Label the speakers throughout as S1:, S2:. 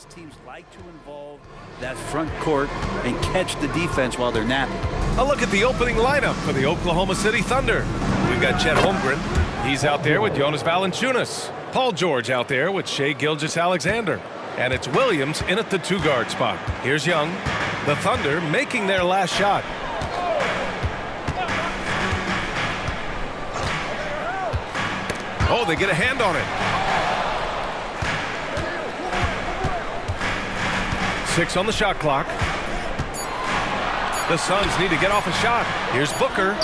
S1: These teams like to involve that front court and catch the defense while they're napping.
S2: A look at the opening lineup for the Oklahoma City Thunder. We've got Chet Holmgren. He's out there with Jonas Valanciunas. Paul George out there with Shai Gilgeous-Alexander. And it's Williams in at the two-guard spot. Here's Young. The Thunder making their last shot. Oh, they get a hand on it. 6 on the shot clock. The Suns need to get off a shot. Here's Booker.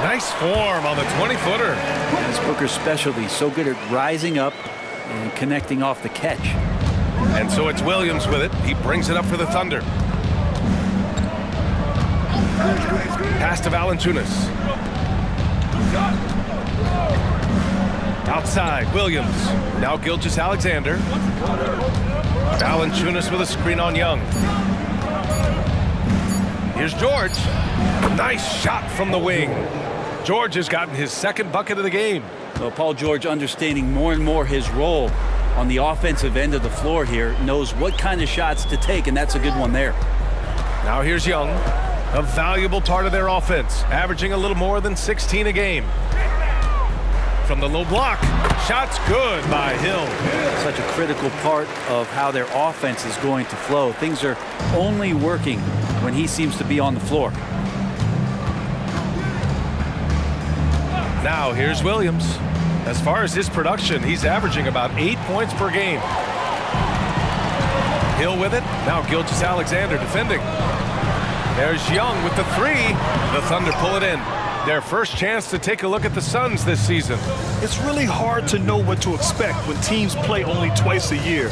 S2: Nice form on the 20-footer.
S1: That's Booker's specialty. So good at rising up and connecting off the catch.
S2: And so it's Williams with it. He brings it up for the Thunder. Pass to Valanciunas. Outside, Williams. Now Gilgeous-Alexander. Valanciunas with a screen on Young. Here's George. Nice shot from the wing. George has gotten his second bucket of the game.
S1: Well, Paul George, understanding more and more his role on the offensive end of the floor here, knows what kind of shots to take, and that's a good one there.
S2: Now here's Young, a valuable part of their offense, averaging a little more than 16 a game. From the low block, shots good by Hill.
S1: Such a critical part of how their offense is going to flow. Things are only working when he seems to be on the floor.
S2: Now here's Williams. As far as his production, he's averaging about 8 points per game. Hill with it. Now Gilgeous-Alexander defending. There's Young with the three. The Thunder pull it in. Their first chance to take a look at the Suns this season.
S3: It's really hard to know what to expect when teams play only twice a year.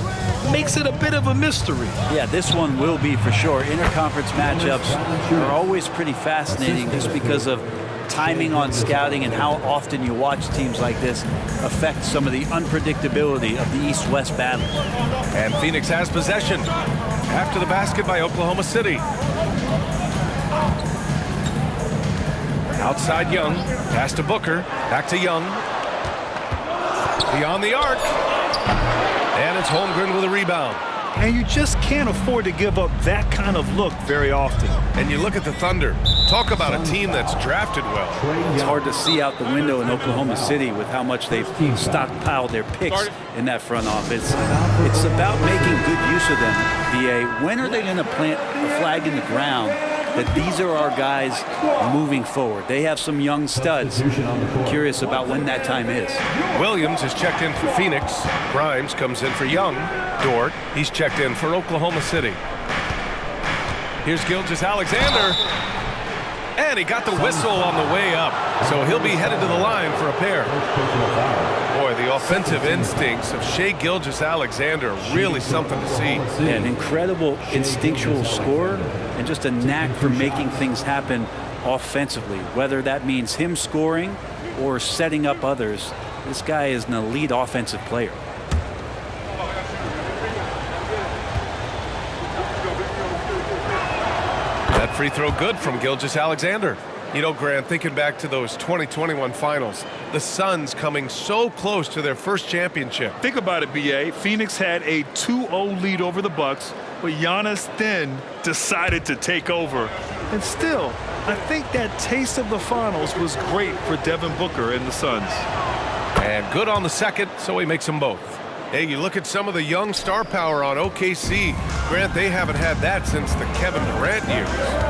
S3: Makes it a bit of a mystery.
S1: Yeah, this one will be for sure. Interconference matchups are always pretty fascinating just because of timing on scouting and how often you watch teams like this affect some of the unpredictability of the East-West battle.
S2: And Phoenix has possession after the basket by Oklahoma City. Outside Young, pass to Booker, back to Young. Beyond the arc. And it's Holmgren with a rebound.
S3: And you just can't afford to give up that kind of look very often.
S2: And you look at the Thunder. Talk about a team that's drafted well.
S1: It's hard to see out the window in Oklahoma City with how much they've stockpiled their picks in that front office. It's about making good use of them, VA. When are they going to plant a flag in the ground that these are our guys moving forward? They have some young studs. I'm curious about when that time is.
S2: Williams is checked in for Phoenix. Grimes comes in for Young. Dort, he's checked in for Oklahoma City. Here's Gilgeous-Alexander. And he got the whistle on the way up. So he'll be headed to the line for a pair. Boy, the offensive instincts of Shai Gilgeous-Alexander are really something to see.
S1: An incredible instinctual scorer and just a knack for making things happen offensively. Whether that means him scoring or setting up others, this guy is an elite offensive player.
S2: That free throw good from Gilgeous-Alexander. You know, Grant, thinking back to those 2021 finals, the Suns coming so close to their first championship.
S3: Think about it, BA. Phoenix had a 2-0 lead over the Bucks, but Giannis then decided to take over. And still, I think that taste of the finals was great for Devin Booker and the Suns.
S2: And good on the second, so he makes them both. Hey, you look at some of the young star power on OKC. Grant, they haven't had that since the Kevin Durant years.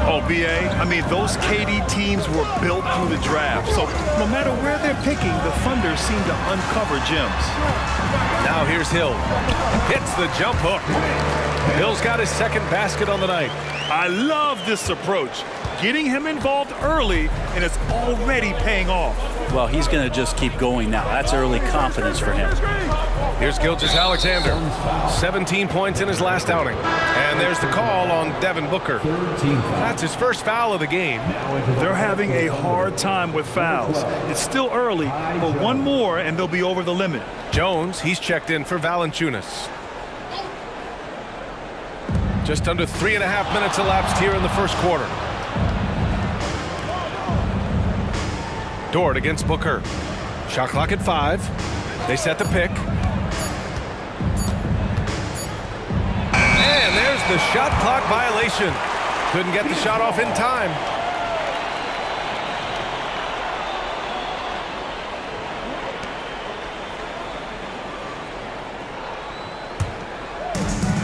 S3: Oh, BA, I mean, those KD teams were built through the draft. So no matter where they're picking, the Thunder seem to uncover gems.
S2: Now here's Hill. Hits the jump hook. Hill's got his second basket on the night.
S3: I love this approach. Getting him involved early, and it's already paying off.
S1: Well, he's going to just keep going now. That's early confidence for him.
S2: Here's Gilgeous-Alexander. 17 points in his last outing. And there's the call on Devin Booker. That's his first foul of the game.
S3: They're having a hard time with fouls. It's still early, but one more and they'll be over the limit.
S2: Jones, he's checked in for Valanciunas. Just under 3.5 minutes elapsed here in the first quarter. Dort against Booker. Shot clock at 5. They set the pick. the shot clock violation. Couldn't get the shot off in time.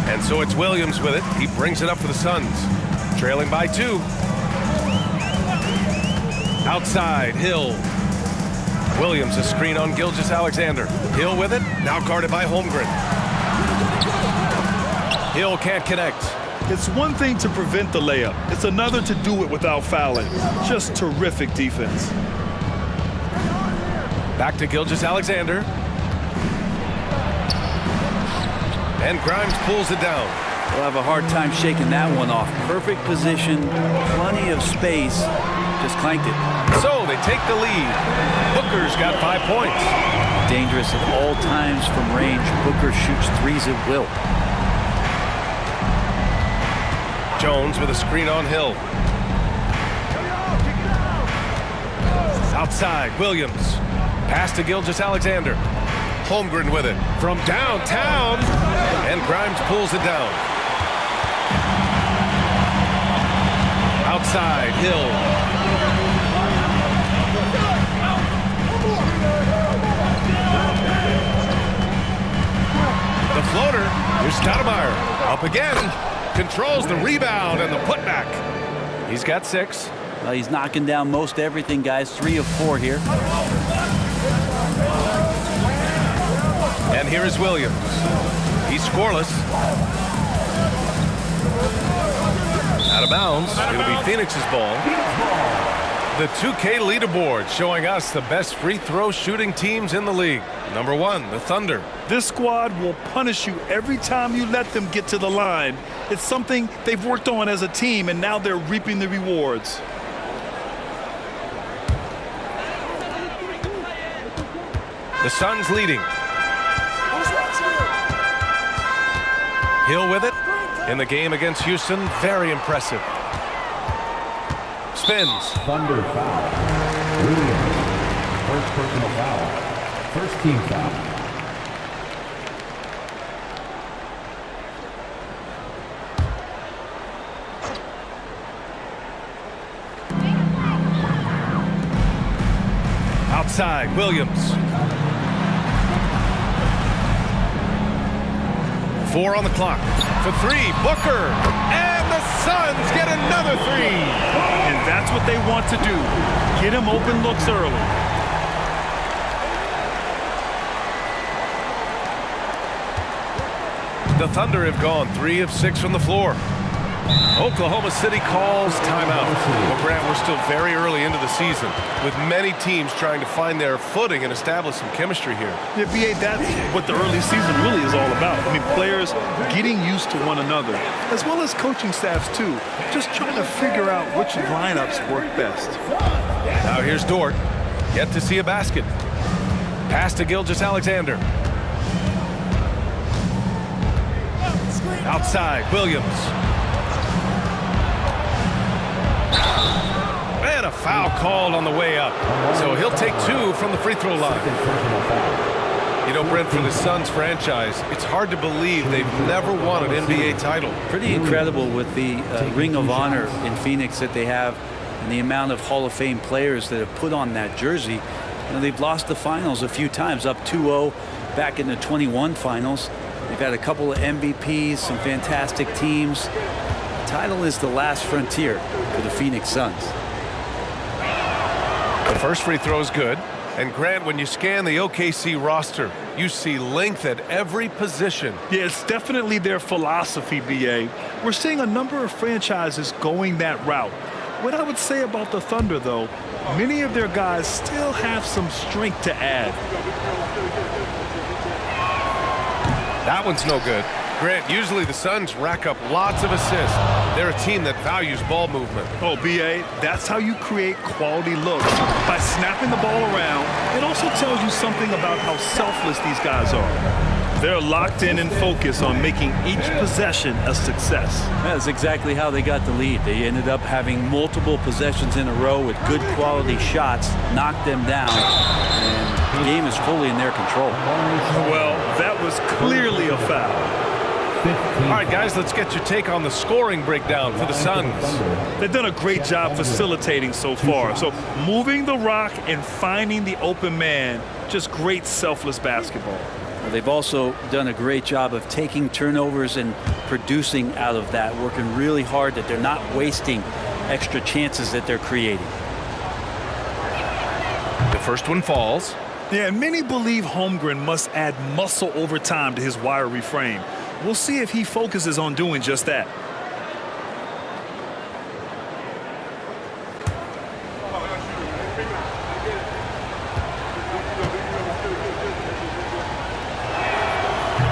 S2: And so it's Williams with it. He brings it up for the Suns. Trailing by 2. Outside, Hill. Williams a screen on Gilgeous-Alexander. Hill with it, now guarded by Holmgren. Hill can't connect.
S3: It's one thing to prevent the layup. It's another to do it without fouling. Just terrific defense.
S2: Back to Gilgeous-Alexander. And Grimes pulls it down.
S1: We'll have a hard time shaking that one off. Perfect position, plenty of space. Just clanked it.
S2: So they take the lead. Booker's got 5 points.
S1: Dangerous at all times from range. Booker shoots threes at will.
S2: Jones with a screen on Hill. Outside, Williams. Pass to Gilgeous-Alexander. Holmgren with it from downtown. And Grimes pulls it down. Outside, Hill. The floater. Here's Stoudemire. Up again. Controls the rebound and the putback. He's got 6.
S1: Well, he's knocking down most everything, guys. 3 of 4 here.
S2: And here is Williams. He's scoreless. Out of bounds. It'll be Phoenix's ball. The 2K leaderboard showing us the best free throw shooting teams in the league. Number 1, the Thunder.
S3: This squad will punish you every time you let them get to the line. It's something they've worked on as a team, and now they're reaping the rewards.
S2: The Suns leading. Hill with it. In the game against Houston, very impressive. Spins.
S4: Thunder foul. Williams. First personal foul. First team foul.
S2: Outside, Williams. 4 on the clock. For 3, Booker. And the Suns get another 3.
S3: And that's what they want to do. Get him open looks early.
S2: The Thunder have gone 3 of 6 from the floor. Oklahoma City calls timeout. Well, Grant, we're still very early into the season with many teams trying to find their footing and establish some chemistry here.
S3: Yeah, BA, that's what the early season really is all about. I mean, players getting used to one another, as well as coaching staffs, too. Just trying to figure out which lineups work best.
S2: Now here's Dort. Yet to see a basket. Pass to Gilgeous-Alexander. Outside, Williams. And a foul called on the way up. So he'll take 2 from the free throw line. You know, Brent, for the Suns franchise, it's hard to believe they've never won an NBA title.
S1: Pretty incredible with the Ring of Honor in Phoenix that they have and the amount of Hall of Fame players that have put on that jersey. You know, they've lost the finals a few times, up 2-0 back in the 21 finals. They've had a couple of MVPs, some fantastic teams. The title is the last frontier for the Phoenix Suns.
S2: The first free throw is good. And Grant, when you scan the OKC roster, you see length at every position.
S3: Yeah, it's definitely their philosophy, BA. We're seeing a number of franchises going that route. What I would say about the Thunder, though, many of their guys still have some strength to add.
S2: That one's no good. Grant, usually the Suns rack up lots of assists. They're a team that values ball movement.
S3: Oh, BA, that's how you create quality looks. By snapping the ball around, it also tells you something about how selfless these guys are. They're locked in and focused on making each possession a success.
S1: That's exactly how they got the lead. They ended up having multiple possessions in a row with good quality shots, knocked them down, and the game is fully in their control.
S3: Well, that was clearly a foul.
S2: All right, guys, let's get your take on the scoring breakdown for the Suns.
S3: They've done a great job facilitating so far. So moving the rock and finding the open man, just great selfless basketball.
S1: Well, they've also done a great job of taking turnovers and producing out of that, working really hard that they're not wasting extra chances that they're creating.
S2: The first one falls.
S3: Yeah, and many believe Holmgren must add muscle over time to his wiry frame. We'll see if he focuses on doing just that.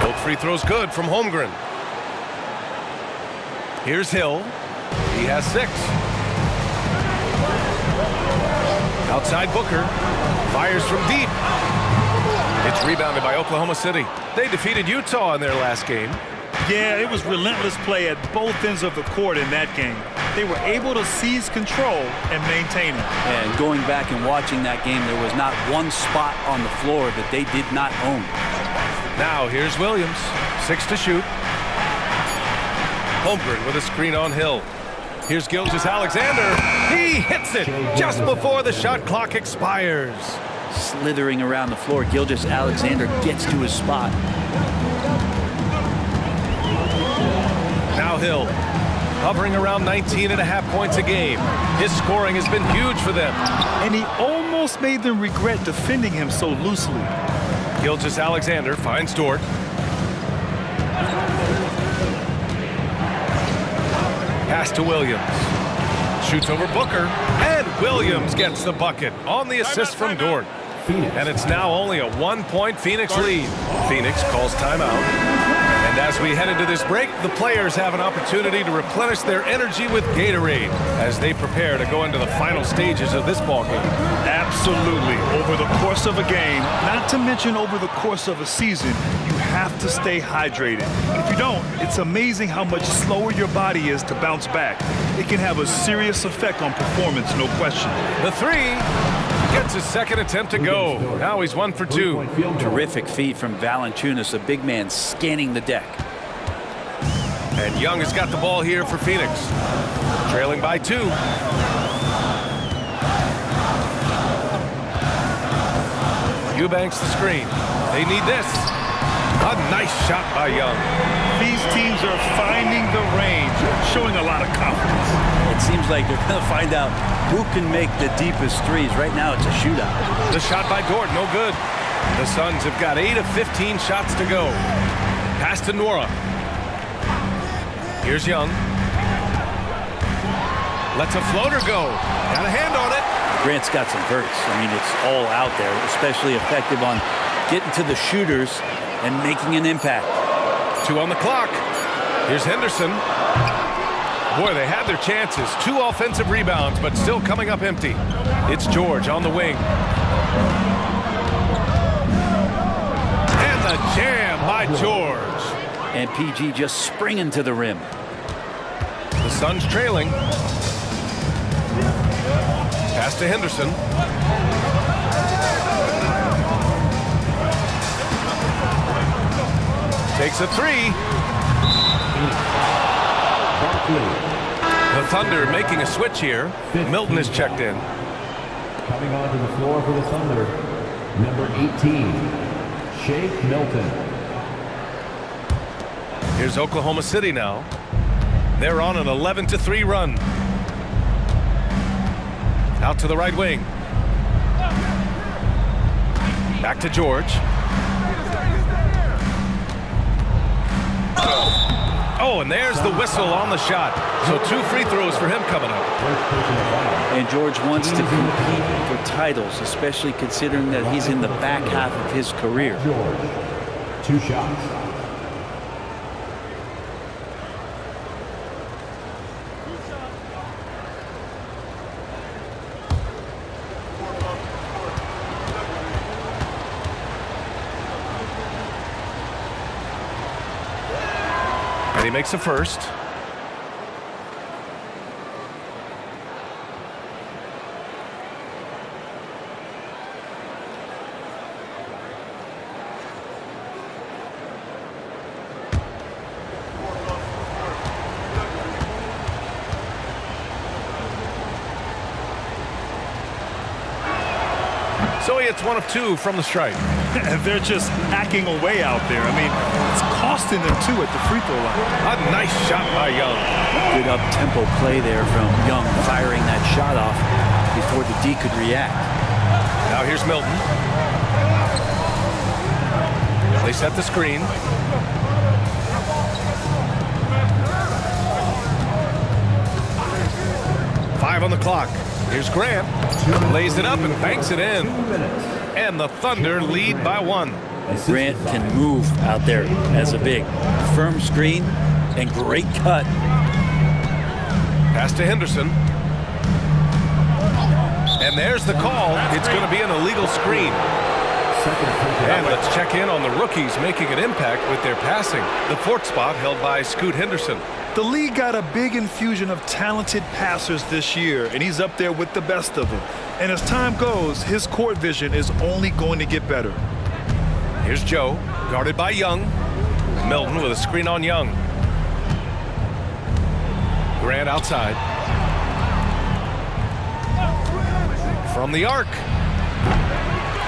S2: Both free throws good from Holmgren. Here's Hill. He has 6. Outside Booker. Fires from deep. It's rebounded by Oklahoma City. They defeated Utah in their last game.
S3: Yeah, it was relentless play at both ends of the court in that game. They were able to seize control and maintain it.
S1: And going back and watching that game, there was not one spot on the floor that they did not own.
S2: Now here's Williams. 6 to shoot. Holmgren with a screen on Hill. Here's Gilgeous-Alexander. He hits it just before the shot clock expires.
S1: Slithering around the floor, Gilgeous-Alexander gets to his spot.
S2: Now Hill, hovering around 19.5 points a game. His scoring has been huge for them.
S3: And he almost made them regret defending him so loosely.
S2: Gilgeous-Alexander finds Dort. Pass to Williams. Shoots over Booker. And Williams gets the bucket on the assist from Dort. And it's now only a 1-point Phoenix lead. Phoenix calls timeout. And as we head into this break, the players have an opportunity to replenish their energy with Gatorade as they prepare to go into the final stages of this ballgame.
S3: Absolutely. Over the course of a game, not to mention over the course of a season, you have to stay hydrated. If you don't, it's amazing how much slower your body is to bounce back. It can have a serious effect on performance, no question.
S2: The 3 gets his second attempt to go. Now he's 1 for 2.
S1: Terrific feed from Valanciunas, a big man scanning the deck.
S2: And Young has got the ball here for Phoenix. Trailing by 2. Eubanks the screen. They need this. A nice shot by Young.
S3: These teams are finding the range, showing a lot of confidence.
S1: It seems like they're going to find out who can make the deepest threes. Right now, it's a shootout.
S2: The shot by Dort, no good. The Suns have got 8 of 15 shots to go. Pass to Nora. Here's Young. Lets a floater go. Got a hand on it.
S1: Grant's got some verts. I mean, it's all out there, especially effective on getting to the shooters and making an impact.
S2: 2 on the clock. Here's Henderson. Boy, they had their chances. 2 offensive rebounds, but still coming up empty. It's George on the wing. And the jam by George.
S1: And PG just springing to the rim.
S2: The Suns trailing. Pass to Henderson. Takes a 3. The Thunder making a switch here. Milton is checked in.
S4: Coming onto the floor for the Thunder, number 18, Shake Milton.
S2: Here's Oklahoma City now. They're on an 11-3 run. Out to the right wing. Back to George. Oh, and there's the whistle on the shot. So 2 free throws for him coming up.
S1: And George wants to compete for titles, especially considering that he's in the back half of his career.
S4: George, 2 shots.
S2: And he makes a first. So he hits one of two from the stripe.
S3: They're just hacking away out there. I mean, it's costing them two at the free throw line.
S2: A nice shot by Young.
S1: Good up-tempo play there from Young, firing that shot off before the D could react.
S2: Now here's Milton. They set the screen. Five on the clock. Here's Grant. Lays it up and banks it in. And the Thunder lead by one.
S1: Grant can move out there as a big. Firm screen and great cut.
S2: Pass to Henderson. And there's the call. It's going to be an illegal screen. And let's check in on the rookies making an impact with their passing. The fourth spot held by Scoot Henderson.
S3: The league got a big infusion of talented passers this year, and he's up there with the best of them. And as time goes, his court vision is only going to get better.
S2: Here's Joe, guarded by Young. Milton with a screen on Young. Grant outside. From the arc.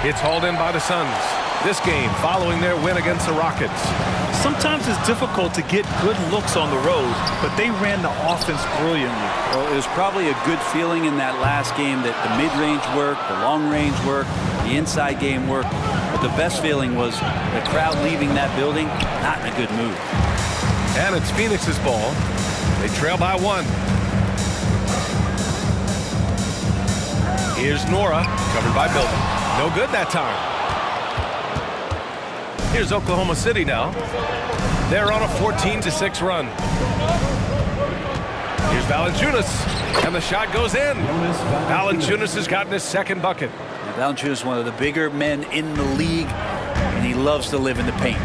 S2: It's hauled in by the Suns. This game following their win against the Rockets.
S3: Sometimes it's difficult to get good looks on the road, but they ran the offense brilliantly.
S1: Well, it was probably a good feeling in that last game that the mid-range worked, the long-range worked, the inside game worked. But the best feeling was the crowd leaving that building not in a good mood.
S2: And it's Phoenix's ball. They trail by one. Here's Nora, covered by Milton. No good that time. Here's Oklahoma City now. They're on a 14-6 run. Here's Valanciunas, and the shot goes in. Valanciunas has gotten his second bucket.
S1: Valanciunas is one of the bigger men in the league, and he loves to live in the paint.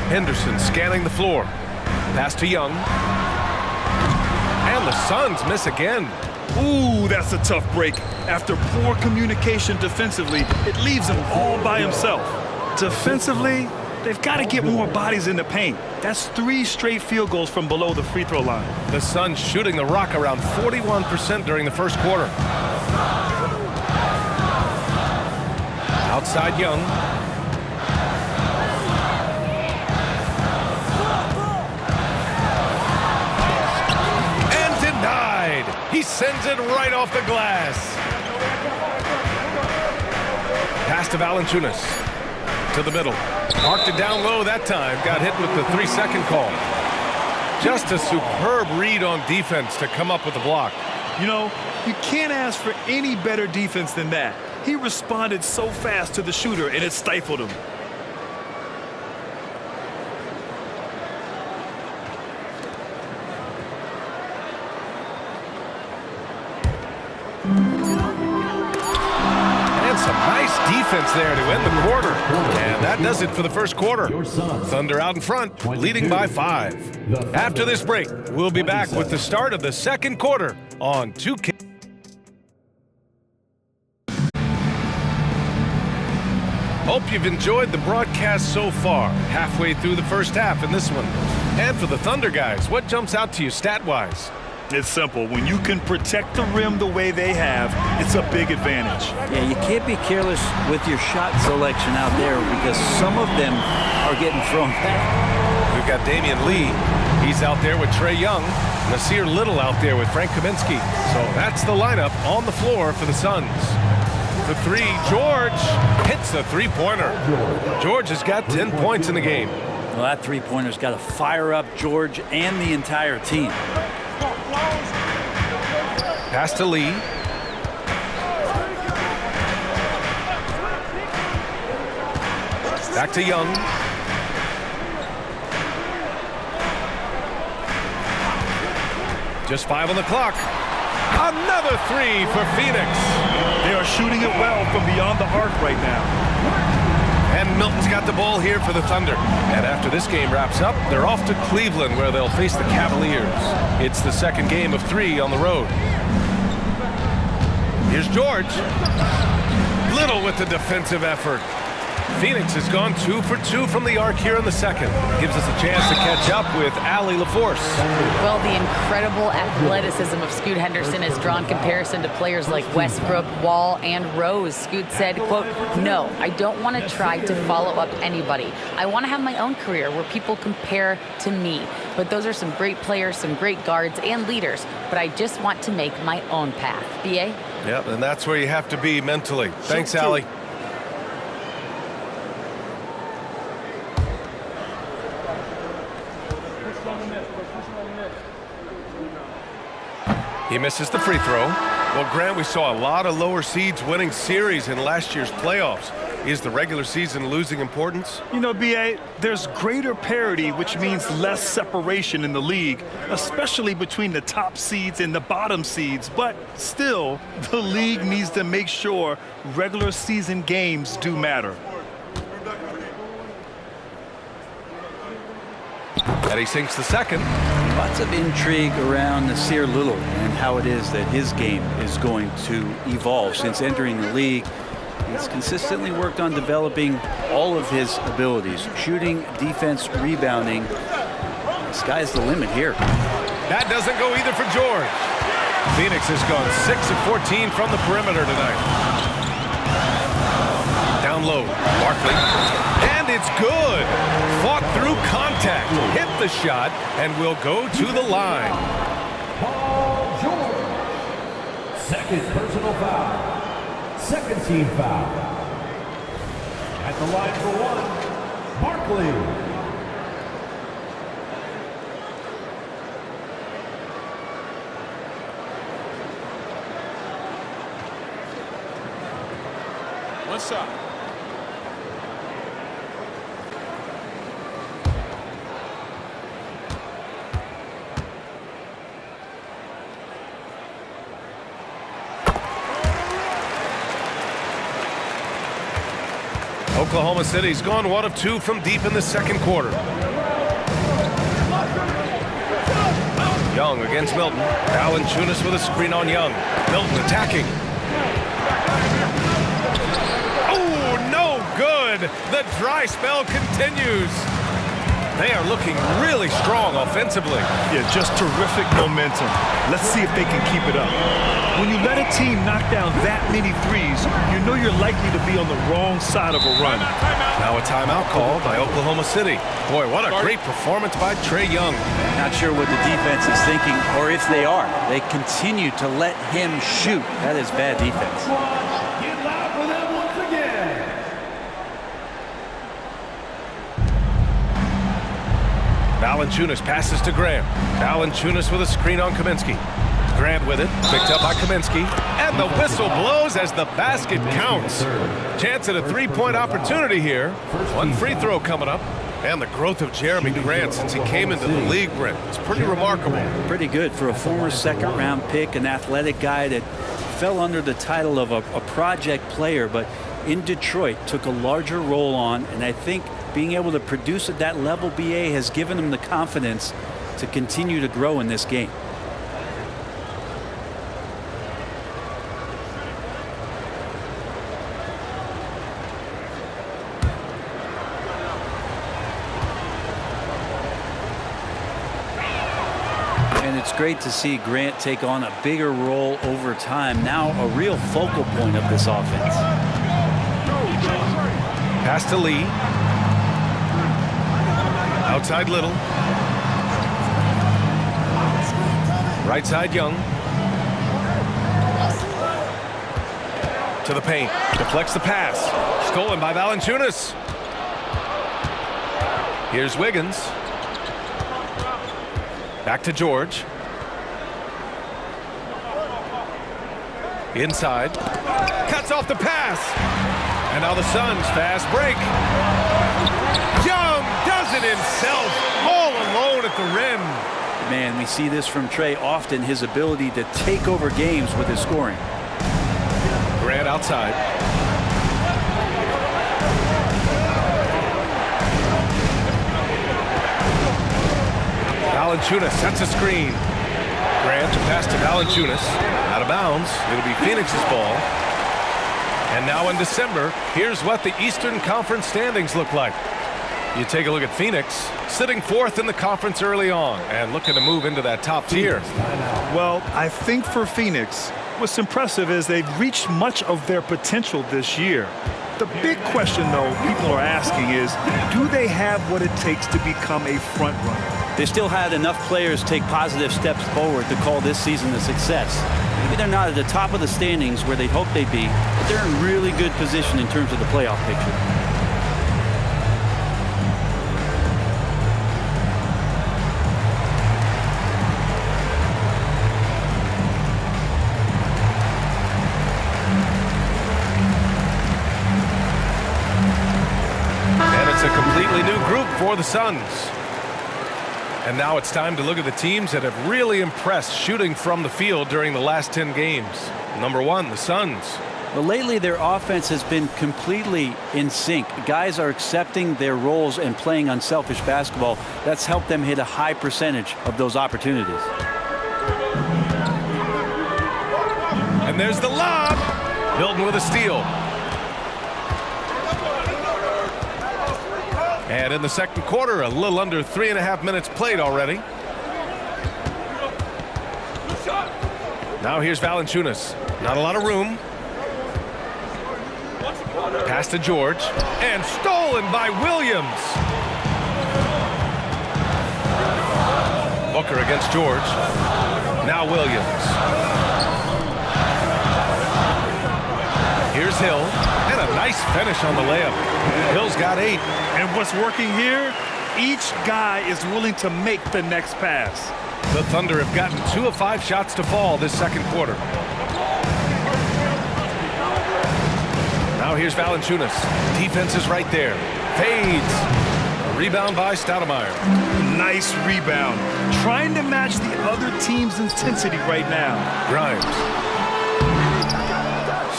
S2: Henderson scanning the floor. Pass to Young. And the Suns miss again.
S3: Ooh, that's a tough break. After poor communication defensively, it leaves him all by himself. Defensively, they've got to get more bodies in the paint. That's 3 straight field goals from below the free throw line.
S2: The Suns shooting the rock around 41% during the first quarter. Outside Young. And denied. He sends it right off the glass. Pass to Valanciunas. To the middle. Marked it down low that time. Got hit with the 3-second call. Just a superb read on defense to come up with the block.
S3: You know, you can't ask for any better defense than that. He responded so fast to the shooter, and it stifled him.
S2: Some nice defense there to end the quarter. And that does it for the first quarter. Thunder out in front, leading by 5. After this break, we'll be back with the start of the second quarter on 2K. Hope you've enjoyed the broadcast so far. Halfway through the first half in this one. And for the Thunder guys, what jumps out to you stat-wise?
S3: It's simple. When you can protect the rim the way they have, it's a big advantage.
S1: Yeah, you can't be careless with your shot selection out there because some of them are getting thrown back.
S2: We've got Damian Lee. He's out there with Trae Young. Nasir Little out there with Frank Kaminsky. So that's the lineup on the floor for the Suns. The 3, George hits the three-pointer. George has got 10 points in the game.
S1: Well, that three-pointer's got to fire up George and the entire team.
S2: Pass to Lee. Back to Young. Just 5 on the clock. Another 3 for Phoenix.
S3: They are shooting it well from beyond the arc right now.
S2: And Milton's got the ball here for the Thunder. And after this game wraps up, they're off to Cleveland where they'll face the Cavaliers. It's the second game of 3 on the road. Here's George. Little with the defensive effort. Phoenix has gone 2 for 2 from the arc here in the second. Gives us a chance to catch up with Allie LaForce.
S5: Well, the incredible athleticism of Scoot Henderson has drawn comparison to players like Westbrook, Wall, and Rose. Scoot said, quote, "No, I don't want to try to follow up anybody. I want to have my own career where people compare to me. But those are some great players, some great guards and leaders. But I just want to make my own path." BA?
S2: Yep, and that's where you have to be mentally. Thanks, Allie. He misses the free throw. Well, Grant, we saw a lot of lower seeds winning series in last year's playoffs. Is the regular season losing importance?
S3: You know, BA, there's greater parity, which means less separation in the league, especially between the top seeds and the bottom seeds. But still, the league needs to make sure regular season games do matter.
S2: And he sinks the second.
S1: Lots of intrigue around Nasir Little and how it is that his game is going to evolve. Since entering the league, he's consistently worked on developing all of his abilities: shooting, defense, rebounding. The sky's the limit here.
S2: That doesn't go either for George. Phoenix has gone 6 of 14 from the perimeter tonight. Down low, Barkley. And it's good. Fought through contact, hit the shot, and will go to the line.
S4: Paul George. Second personal foul. Second team foul. At the line for one, Barkley.
S3: What's up?
S2: Oklahoma City's gone 1 of 2 from deep in the second quarter. Young against Milton. Valanciunas with a screen on Young. Milton attacking. Oh, no good. The dry spell continues. They are looking really strong offensively.
S3: Yeah, just terrific momentum. Let's see if they can keep it up. When you let a team knock down that many threes, you know you're likely to be on the wrong side of a run.
S2: Now a timeout called by Oklahoma City. Boy, what a great performance by Trae Young.
S1: Not sure what the defense is thinking, or if they are. They continue to let him shoot. That is bad defense.
S4: Get loud for them once again.
S2: Valanciunas passes to Grant. Valanciunas with a screen on Kaminsky. Grant with it, picked up by Kaminsky, and the whistle blows as the basket counts. Chance at a three-point opportunity here. One free throw coming up. And the growth of Jeremy Grant since he came into the league, Brent, is pretty remarkable.
S1: Pretty good for a former second-round pick, an athletic guy that fell under the title of a project player, but in Detroit took a larger role on, and I think being able to produce at that level, BA, has given him the confidence to continue to grow in this game. And it's great to see Grant take on a bigger role over time. Now a real focal point of this offense.
S2: Pass to Lee. Outside Little. Right side Young. To the paint. Deflects the pass. Stolen by Valanciunas. Here's Wiggins. Back to George. Inside. Cuts off the pass. And now the Suns fast break. Young does it himself, all alone at the rim.
S1: Man, we see this from Trae often, his ability to take over games with his scoring.
S2: Grant outside. Valanciunas sets a screen. Grant to pass to Valanciunas. Out of bounds. It'll be Phoenix's ball. And now in December, here's what the Eastern Conference standings look like. You take a look at Phoenix, sitting 4th in the conference early on and looking to move into that top tier.
S3: Well, I think for Phoenix, what's impressive is they've reached much of their potential this year. The big question, though, people are asking is, do they have what it takes to become a front runner?
S1: They still had enough players take positive steps forward to call this season a success. Maybe they're not at the top of the standings where they'd hope they'd be, but they're in really good position in terms of the playoff picture.
S2: A completely new group for the Suns. And now it's time to look at the teams that have really impressed shooting from the field during the last 10 games. Number 1, the Suns.
S1: Well, lately their offense has been completely in sync. Guys are accepting their roles and playing unselfish basketball. That's helped them hit a high percentage of those opportunities.
S2: And there's the lob. Milton with a steal. And in the second quarter, a little under 3.5 minutes played already. Now here's Valanciunas. Not a lot of room. Pass to George. And stolen by Williams. Booker against George. Now Williams. Here's Hill. And a nice finish on the layup. Hill's got 8.
S3: And what's working here, each guy is willing to make the next pass.
S2: The Thunder have gotten 2 of 5 shots to fall this second quarter. Now here's Valanciunas. Defense is right there. Fades. A rebound by Stoudemire.
S3: Nice rebound. Trying to match the other team's intensity right now.
S2: Grimes.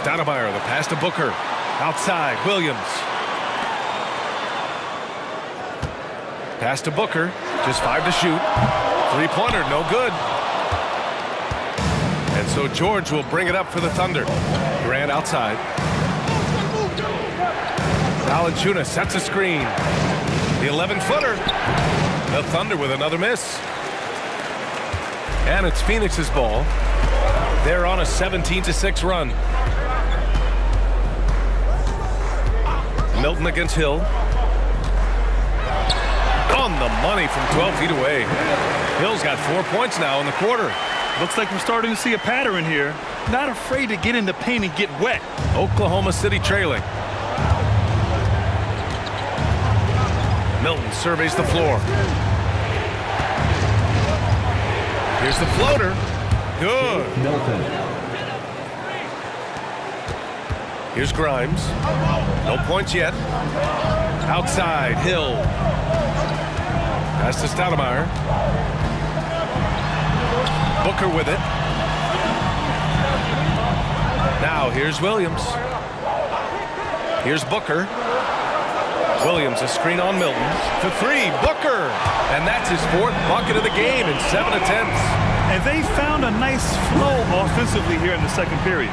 S2: Stoudemire, the pass to Booker. Outside, Williams. Pass to Booker. Just 5 to shoot. 3-pointer, no good. And so George will bring it up for the Thunder. Durant outside. Valanciunas sets a screen. The 11-footer. The Thunder with another miss. And it's Phoenix's ball. They're on a 17-6 run. Milton against Hill. On the money from 12 feet away. Hill's got 4 points now in the quarter.
S3: Looks like we're starting to see a pattern here. Not afraid to get in the paint and get wet.
S2: Oklahoma City trailing. Milton surveys the floor. Here's the floater. Good.
S4: Milton.
S2: Here's Grimes. No points yet. Outside, Hill. Pass to Stoudemire. Booker with it. Now here's Williams. Here's Booker. Williams a screen on Milton. For 3, Booker. And that's his 4th bucket of the game in 7 attempts.
S3: And they found a nice flow offensively here in the second period.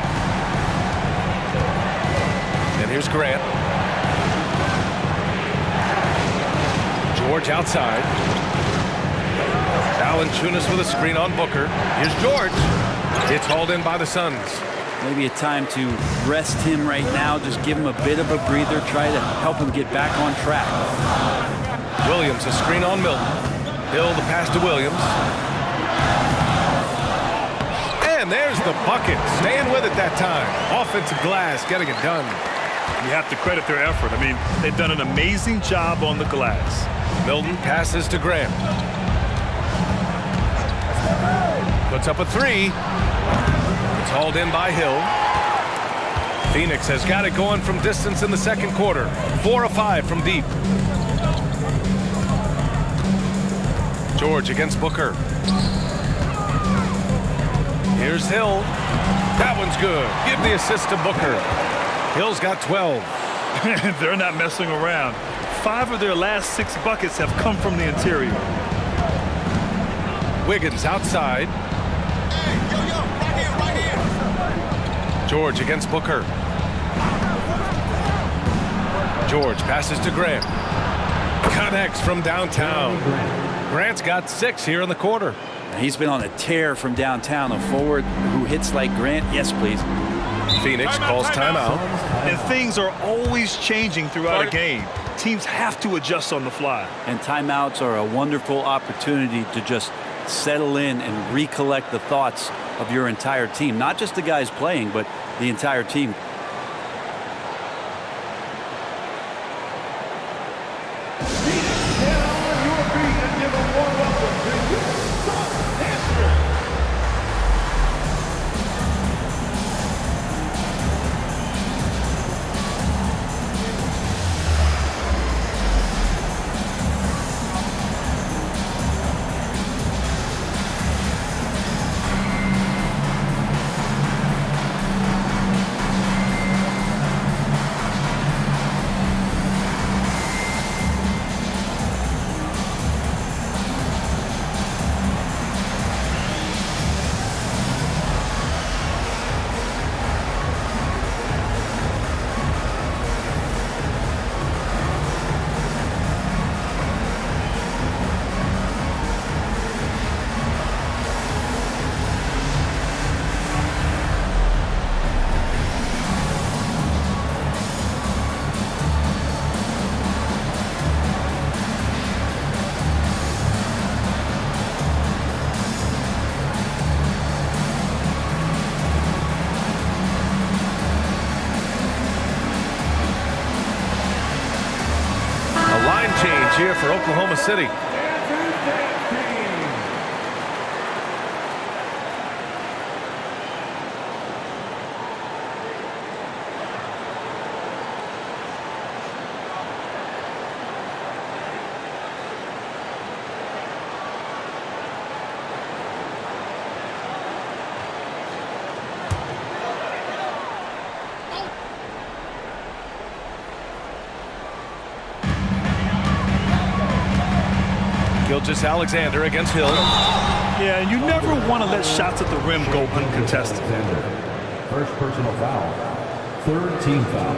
S2: And here's Grant. George outside. Valanciunas with a screen on Booker. Here's George. It's hauled in by the Suns.
S1: Maybe a time to rest him right now. Just give him a bit of a breather. Try to help him get back on track.
S2: Williams a screen on Milton. Hill the pass to Williams. And there's the bucket. Staying with it that time. Offensive glass getting it done.
S3: You have to credit their effort. I mean, they've done an amazing job on the glass.
S2: Milton passes to Grant. Puts up a 3. It's hauled in by Hill. Phoenix has got it going from distance in the second quarter. 4 of 5 from deep. George against Booker. Here's Hill. That one's good. Give the assist to Booker. Hill's got 12.
S3: They're not messing around. 5 of their last 6 buckets have come from the interior.
S2: Wiggins outside. George against Booker. George passes to Grant. Connects from downtown. Grant's got 6 here in the quarter.
S1: He's been on a tear from downtown. A forward who hits like Grant. Yes, please.
S2: Phoenix calls timeout.
S3: And things are always changing throughout a game. Teams have to adjust on the fly.
S1: And timeouts are a wonderful opportunity to just settle in and recollect the thoughts of your entire team. Not just the guys playing, but the entire team.
S2: Here for Oklahoma City. Gilgeous-Alexander against Hill.
S3: Yeah, and you never want to let shots at the rim go uncontested.
S4: First personal foul. Third team foul.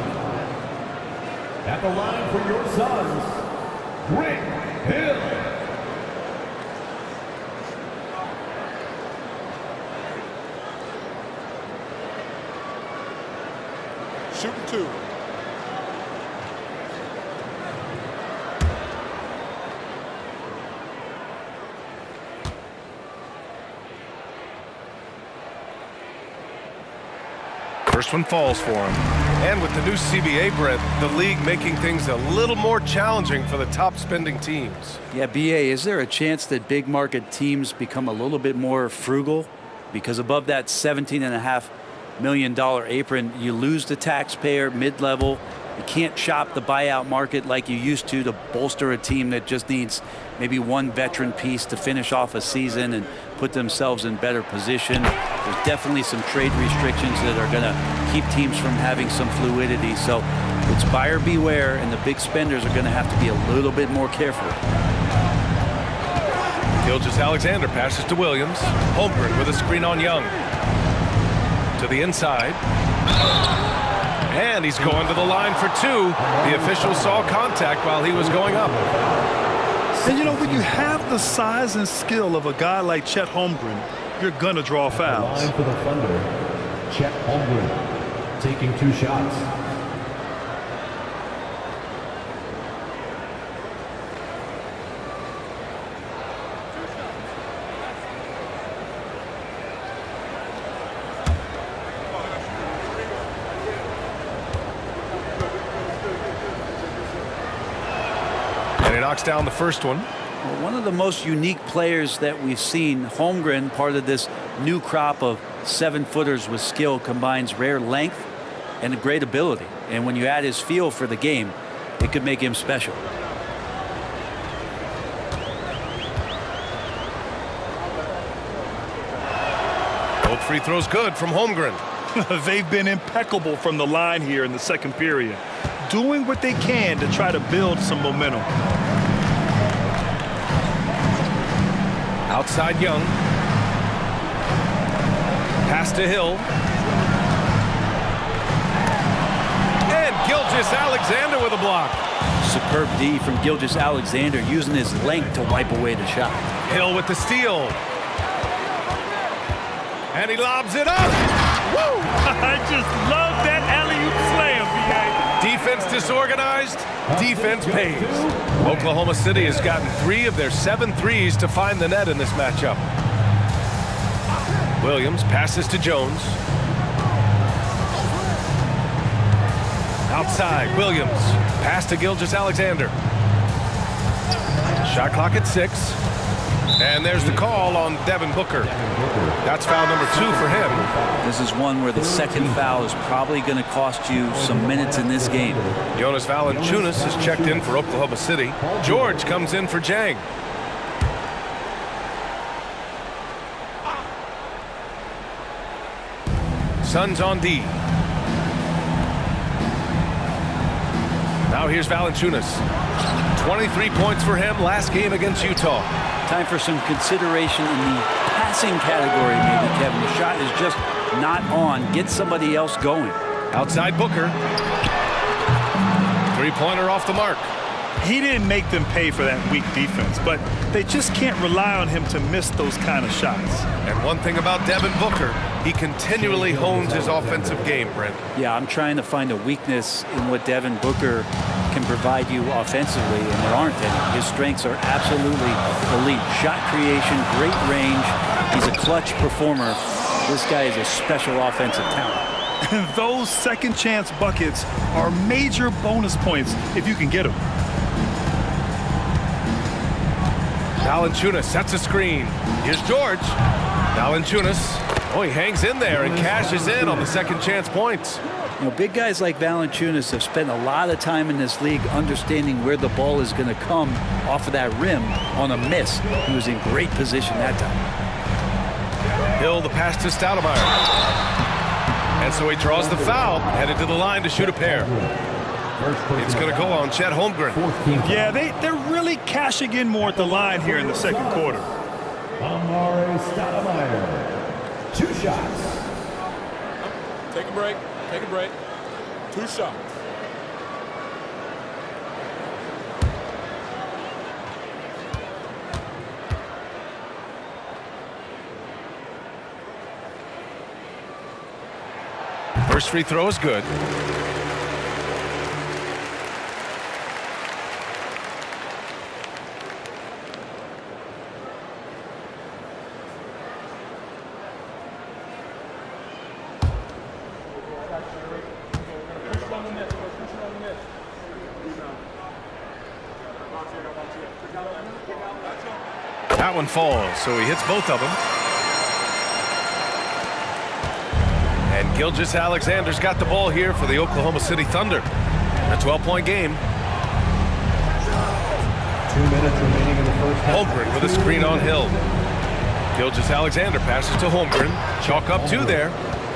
S4: At the line for your Suns, Grant Hill.
S3: Shooting 2.
S2: First one falls for him. And with the new CBA, Brett, the league making things a little more challenging for the top spending teams.
S1: Yeah, BA, is there a chance that big market teams become a little bit more frugal? Because above that $17.5 million apron, you lose the taxpayer mid-level. You can't shop the buyout market like you used to bolster a team that just needs maybe one veteran piece to finish off a season and put themselves in better position. There's definitely some trade restrictions that are going to keep teams from having some fluidity. So it's buyer beware, and the big spenders are going to have to be a little bit more careful.
S2: Gilgeous-Alexander passes to Williams. Holmgren with a screen on Young. To the inside. And he's going to the line for 2. The official saw contact while he was going up.
S3: And you know, when you have the size and skill of a guy like Chet Holmgren, you're going to draw fouls.
S4: Line for the Thunder, Chet Holmgren taking 2 shots.
S2: And he knocks down the first one.
S1: Well, one of the most unique players that we've seen, Holmgren, part of this new crop of 7-footers with skill, combines rare length and a great ability. And when you add his feel for the game, it could make him special.
S2: Both free throws good from Holmgren.
S3: They've been impeccable from the line here in the second period, doing what they can to try to build some momentum.
S2: Outside Young. Pass to Hill. And Gilgeous-Alexander with a block.
S1: Superb D from Gilgeous-Alexander, using his length to wipe away the shot.
S2: Hill with the steal. And he lobs it up.
S3: Woo! I just love that alley-oop slam, B.A.
S2: Defense disorganized, defense pays. Oklahoma City has gotten 3 of their 7 threes to find the net in this matchup. Williams passes to Jones. Outside, Williams. Pass to Gilgeous-Alexander. Shot clock at 6. And there's the call on Devin Booker. That's foul number 2 for him.
S1: This is one where the second foul is probably going to cost you some minutes in this game.
S2: Jonas Valanciunas is checked in for Oklahoma City. George comes in for Jang. Suns on D. Now here's Valanciunas. 23 points for him last game against Utah.
S1: Time for some consideration in the passing category, maybe, Kevin. The shot is just not on. Get somebody else going.
S2: Outside Booker. Three-pointer off the mark.
S3: He didn't make them pay for that weak defense, but they just can't rely on him to miss those kind of shots.
S2: And one thing about Devin Booker, he continually hones his offensive game, Brent.
S1: Yeah, I'm trying to find a weakness in what Devin Booker can provide you offensively, and there aren't any. His strengths are absolutely elite. Shot creation, great range. He's a clutch performer. This guy is a special offensive talent.
S3: Those second chance buckets are major bonus points if you can get them.
S2: Valanciunas sets a screen. Here's George. Valanciunas. Oh, he hangs in there and cashes in on the second chance points.
S1: You know, big guys like Valanciunas have spent a lot of time in this league understanding where the ball is going to come off of that rim on a miss. He was in great position that time.
S2: Hill, the pass to Stoudemire. And so he draws the foul, headed to the line to shoot a pair. It's going to go on Chet Holmgren.
S3: Yeah, they're really cashing in more at the line here in the second quarter.
S4: Amare Stoudemire. 2 shots.
S6: Take a break. Take a break. 2 shots.
S2: First free throw is good. That one falls, so he hits both of them. And Gilgeous-Alexander's got the ball here for the Oklahoma City Thunder. A 12-point game.
S4: 2 minutes remaining in the first half.
S2: Holmgren with a screen on Hill. Gilgeous-Alexander passes to Holmgren. Chalk up 2 there.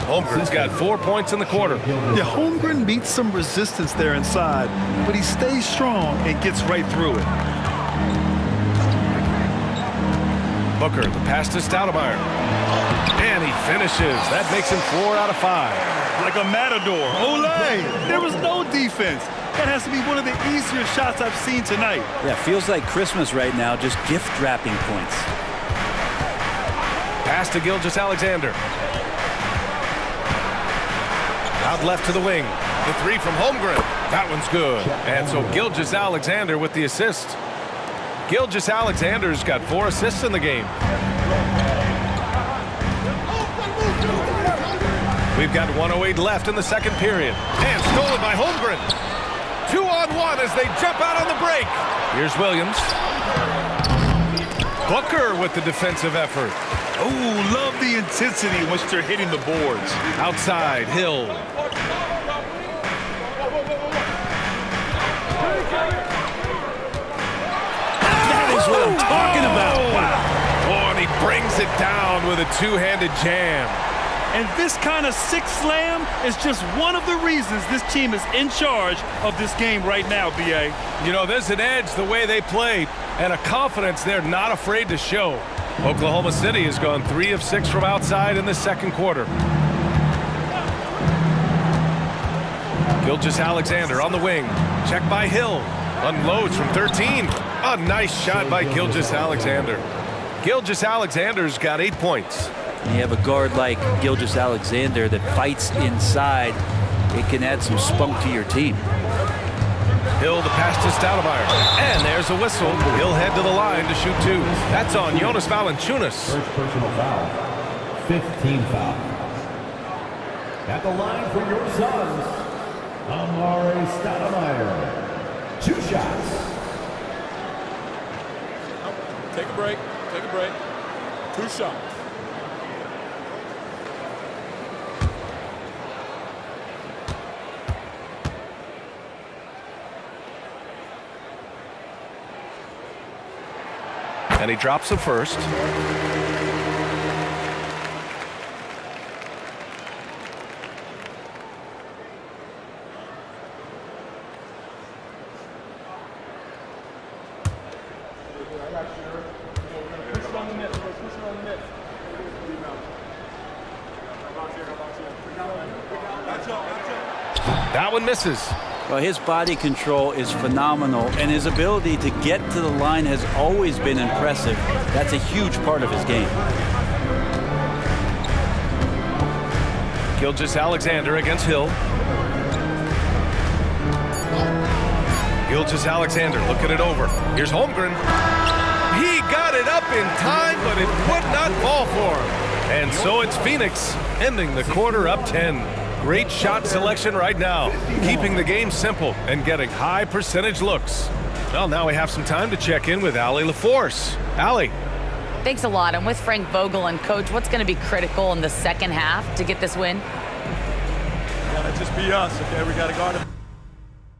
S2: Holmgren's got 4 points in the quarter.
S3: Yeah, Holmgren meets some resistance there inside, but he stays strong and gets right through it.
S2: Booker, the pass to Stoudemire. And he finishes. That makes him 4 out of 5.
S3: Like a matador. Olay! There was no defense. That has to be one of the easier shots I've seen tonight.
S1: Yeah, feels like Christmas right now, just gift wrapping points.
S2: Pass to Gilgeous-Alexander. Out left to the wing. The 3 from Holmgren. That one's good. And so Gilgeous-Alexander with the assist. Gilgeous-Alexander's got 4 assists in the game. We've got 1:08 left in the second period. And stolen by Holmgren. 2-on-1 as they jump out on the break. Here's Williams. Booker with the defensive effort.
S3: Oh, love the intensity once they're hitting the boards.
S2: Outside, Hill.
S1: That is what I'm talking about. Wow.
S2: Oh, and he brings it down with a 2-handed jam.
S3: And this kind of sick slam is just one of the reasons this team is in charge of this game right now, B.A.
S2: You know, there's an edge the way they play and a confidence they're not afraid to show. Oklahoma City has gone 3 of 6 from outside in the second quarter. Gilgeous-Alexander on the wing. Check by Hill. Unloads from 13. A nice shot by Gilgeous-Alexander. Gilgeous-Alexander's got 8 points.
S1: And you have a guard like Gilgeous-Alexander that fights inside. It can add some spunk to your team.
S2: Hill the pass to Stoudemire. And there's a whistle. He'll head to the line to shoot 2. That's on Jonas Valanciunas.
S4: First personal foul. 15 foul. At the line for your Suns, Amare Stoudemire. 2 shots.
S6: Take a break. Take a break. 2 shots.
S2: And he drops the first. That one misses.
S1: Well, his body control is phenomenal, and his ability to get to the line has always been impressive. That's a huge part of his game.
S2: Gilgeous-Alexander against Hill. Gilgeous-Alexander looking it over. Here's Holmgren. He got it up in time, but it would not fall for him. And so it's Phoenix ending the quarter up 10. Great shot selection right now, keeping the game simple and getting high percentage looks. Well, now we have some time to check in with Allie LaForce. Allie.
S5: Thanks a lot. I'm with Frank Vogel. And, Coach, what's going to be critical in the second half to get this win?
S7: Gotta just be us, okay? We got to guard him.